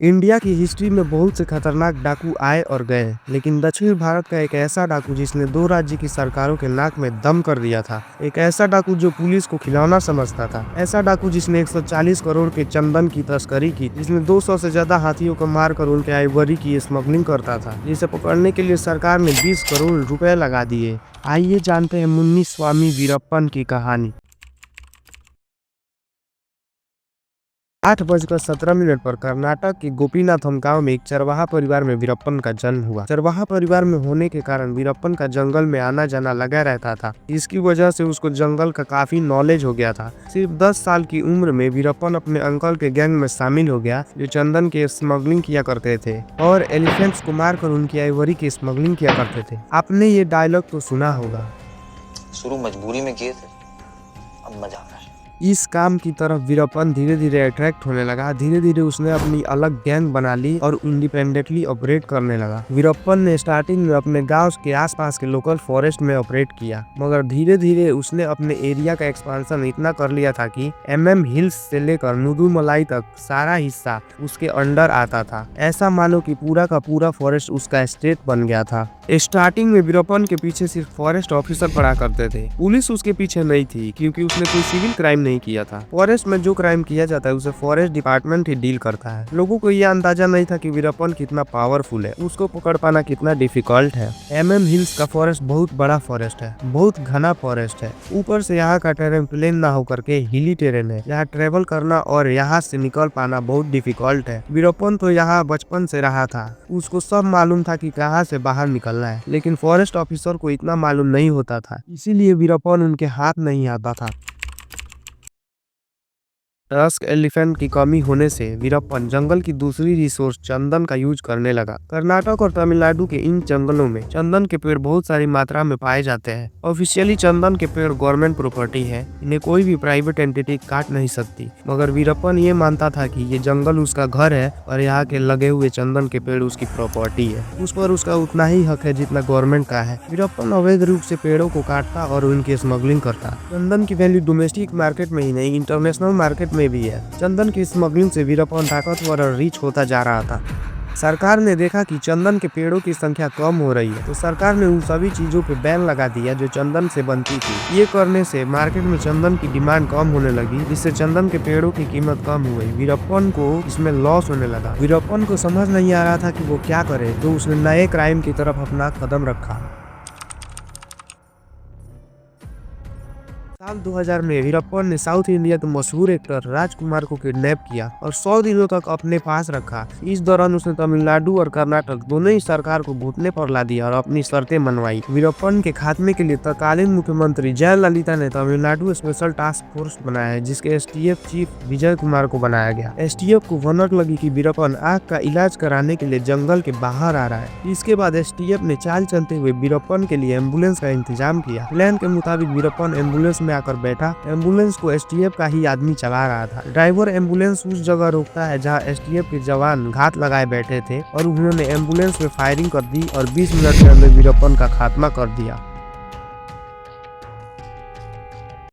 India की history में बहुत से खतरनाक डाकू आए और गए, लेकिन दक्षिण भारत का एक ऐसा डाकू जिसने दो राज्य की सरकारों के नाक में दम कर दिया था। एक ऐसा डाकू जो पुलिस को खिलौना समझता था। ऐसा डाकू जिसने 140 करोड़ के चंदन की तस्करी की, जिसने 200 से ज्यादा हाथियों को मारकर उनके आइवरी की स्मगलिंग करता था, जिसे पकड़ने के लिए सरकार ने 20 करोड़ रुपए लगा दिए। आइए जानते हैं मुन्नी स्वामी वीरप्पन की कहानी। 8:17 पर कर्नाटक के गोपीनाथम गांव में एक चरवाहा परिवार में वीरप्पन का जन्म हुआ। चरवाहा परिवार में होने के कारण वीरप्पन का जंगल में आना जाना लगा रहता था। इसकी वजह से उसको जंगल का काफी नॉलेज हो गया था। सिर्फ 10 साल की उम्र में वीरप्पन अपने अंकल के गैंग में शामिल हो गया, जो चंदन के स्मगलिंग किया करते थे और एलिफेंट्स को मारकर उनकी आइवरी की स्मगलिंग किया करते थे। आपने ये डायलॉग तो सुना होगा, शुरू मजबूरी में किए थे, अब मजा आ रहा है। इस काम की तरफ वीरप्पन धीरे धीरे अट्रैक्ट होने लगा। धीरे धीरे उसने अपनी अलग गैंग बना ली और इंडिपेंडेंटली ऑपरेट करने लगा। वीरप्पन ने स्टार्टिंग में अपने गांव के आसपास के लोकल फॉरेस्ट में ऑपरेट किया, मगर धीरे धीरे उसने अपने एरिया का एक्सपांशन इतना कर लिया था कि MM हिल्स से लेकर नुदुमलाई तक सारा हिस्सा उसके अंडर आता था। ऐसा मानो कि पूरा का पूरा फॉरेस्ट उसका स्टेट बन गया था। स्टार्टिंग में वीरप्पन के पीछे सिर्फ फॉरेस्ट ऑफिसर पड़ा करते थे। पुलिस उसके पीछे नहीं थी, क्योंकि उसने कोई सिविल क्राइम नहीं किया था। फॉरेस्ट में जो क्राइम किया जाता है उसे फॉरेस्ट डिपार्टमेंट ही डील करता है। लोगों को यह अंदाजा नहीं था कि वीरप्पन कितना पावरफुल है, उसको पकड़ पाना कितना डिफिकल्ट है। MM हिल्स का फॉरेस्ट बहुत बड़ा फॉरेस्ट है, बहुत घना फॉरेस्ट है। ऊपर से यहाँ का टेरेन प्लेन ना होकर के हिली टेरेन है, यहाँ ट्रेवल करना और यहाँ से निकल पाना बहुत डिफिकल्ट है। वीरप्पन तो यहाँ बचपन से रहा था, उसको सब मालूम था कि कहाँ से बाहर निकलना है, लेकिन फॉरेस्ट ऑफिसर को इतना मालूम नहीं होता था, इसीलिए वीरप्पन उनके हाथ नहीं आता था। टस्क एलिफेंट की कमी होने से वीरप्पन जंगल की दूसरी रिसोर्स चंदन का यूज करने लगा। कर्नाटक और तमिलनाडु के इन जंगलों में चंदन के पेड़ बहुत सारी मात्रा में पाए जाते हैं। ऑफिशियली चंदन के पेड़ गवर्नमेंट प्रॉपर्टी है, इन्हें कोई भी प्राइवेट एंटिटी काट नहीं सकती, मगर वीरप्पन ये मानता था कि ये जंगल उसका घर है और यहाँ के लगे हुए चंदन के पेड़ उसकी प्रॉपर्टी है। उस पर उसका उतना ही हक है जितना गवर्नमेंट का है। वीरप्पन अवैध रूप से पेड़ों को काटता और उनकी स्मगलिंग करता। चंदन की वैल्यू डोमेस्टिक मार्केट में ही नहीं, इंटरनेशनल मार्केट में भी है। चंदन की स्मगलिंग से वीरप्पन ताकतवर और रिच होता जा रहा था। सरकार ने देखा कि चंदन के पेड़ों की संख्या कम हो रही है, तो सरकार ने उन सभी चीजों पे बैन लगा दिया जो चंदन से बनती थी। ये करने से मार्केट में चंदन की डिमांड कम होने लगी, जिससे चंदन के पेड़ों की कीमत कम हुई। वीरप्पन को इसमें लॉस होने लगा। वीरप्पन को समझ नहीं आ रहा था कि वो क्या करे, तो उसने नए क्राइम की तरफ अपना कदम रखा। साल 2000 में वीरप्पन ने साउथ इंडिया के मशहूर एक्टर राजकुमार को किडनैप किया और 100 दिनों तक अपने पास रखा। इस दौरान उसने तमिलनाडु और कर्नाटक दोनों ही सरकार को घुटने पर ला दिया और अपनी शर्तें मनवाई। वीरप्पन के खात्मे के लिए तत्कालीन मुख्यमंत्री जयललिता ने तमिलनाडु स्पेशल टास्क फोर्स बनाया है, जिसके STF चीफ विजय कुमार को बनाया गया। STF को भनक लगी कि वीरप्पन आग का इलाज कराने के लिए जंगल के बाहर आ रहा है। इसके बाद STF ने चाल चलते हुए वीरप्पन के लिए एम्बुलेंस का इंतजाम किया। प्लान के मुताबिक वीरप्पन एम्बुलेंस में आकर बैठा। एम्बुलेंस को STF का ही आदमी चला रहा था। ड्राइवर एम्बुलेंस उस जगह रोकता है जहां STF के जवान घात लगाए बैठे थे और उन्होंने एम्बुलेंस में फायरिंग कर दी और 20 मिनट के अंदर वीरप्पन का खात्मा कर दिया।